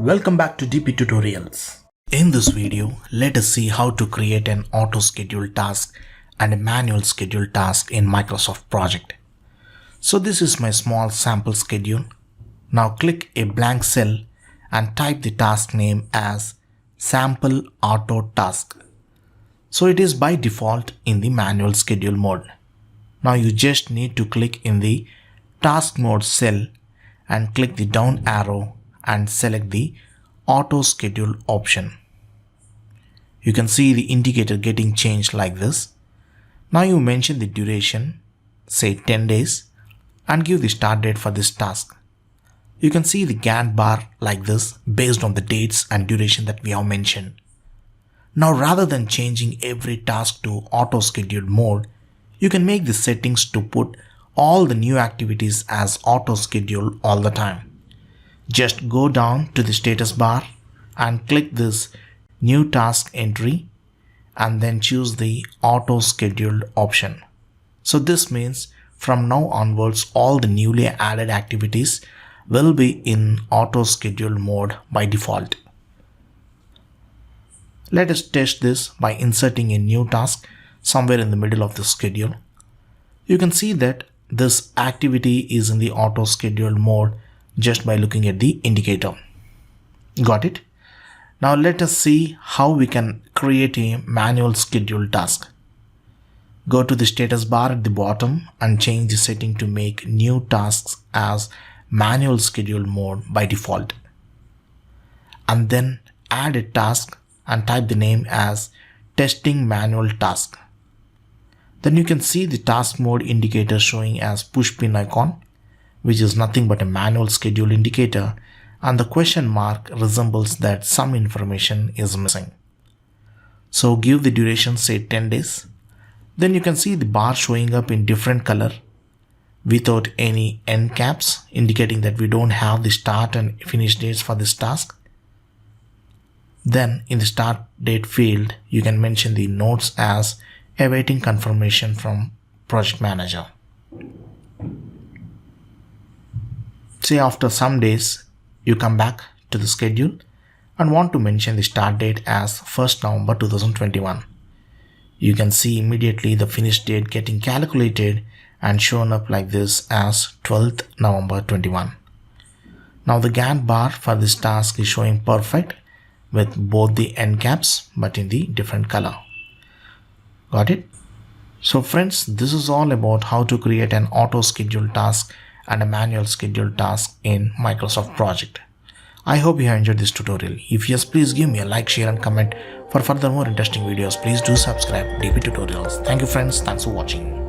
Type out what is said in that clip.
Welcome back to dptutorials. In this video, let us see how to create an auto schedule task and a manual schedule task in Microsoft Project. So this is my small sample schedule. Now click a blank cell and type the task name as sample auto task. So it is by default in the manual schedule mode. Now you just need to click in the task mode cell and click the down arrow and select the auto schedule option. You can see the indicator getting changed like this. Now you mention the duration, say 10 days, and give the start date for this task. You can see the gantt bar like this based on the dates and duration that we have mentioned. Now rather than changing every task to auto scheduled mode, you can make the settings to put all the new activities as auto schedule all the time. Just go down to the status bar and click this new task entry and then choose the auto scheduled option. So this means from now onwards all the newly added activities will be in auto scheduled mode by default. Let us test this by inserting a new task somewhere in the middle of the schedule. You can see that this activity is in the auto scheduled mode just by looking at the indicator. Got it? Now let us see how we can create a manual schedule task. Go to the status bar at the bottom and change the setting to make new tasks as manual schedule mode by default. And then add a task and type the name as testing manual task. Then you can see the task mode indicator showing as push pin icon, which is nothing but a manual schedule indicator, and the question mark resembles that some information is missing. So give the duration, say 10 days. Then you can see the bar showing up in different color without any end caps, indicating that we don't have the start and finish dates for this task. Then in the start date field, you can mention the notes as awaiting confirmation from project manager. Say after some days, you come back to the schedule and want to mention the start date as 1st November 2021. You can see immediately the finish date getting calculated and shown up like this as 12th November 21. Now the gantt bar for this task is showing perfect with both the end caps but in the different color. Got it? So friends, this is all about how to create an auto schedule task and a manual schedule task in Microsoft Project. I hope you have enjoyed this tutorial. If yes, please give me a like, share and comment. For further more interesting videos, please do subscribe dptutorials. Thank you friends. Thanks for watching.